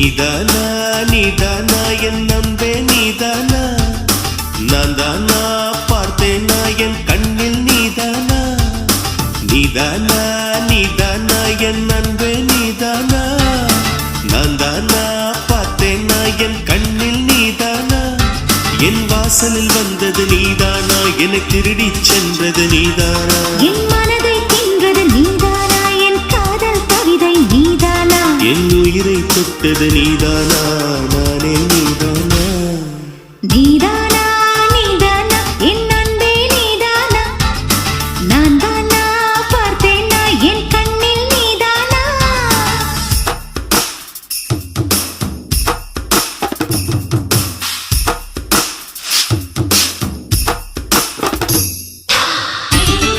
நீதானா நீதானா என் நம்பே நீதானா நான் தானா பார்த்தேனா என் கண்ணில் நீதானா நீதானா நீதானா என் நம்பே நீதானா நான் தானா பார்த்தேனா என் கண்ணில் நீதானா என் வாசலில் வந்தது நீதானா என்னை திருடி சென்றது நீதானா என் மனதை தின்றது நீதானா என் காதல் கவிதை நீதானா என் உயிரை தொட்டது நீதானா நானே நீதானா நீதானா நீதானா என் அன்பே நீதானா நான்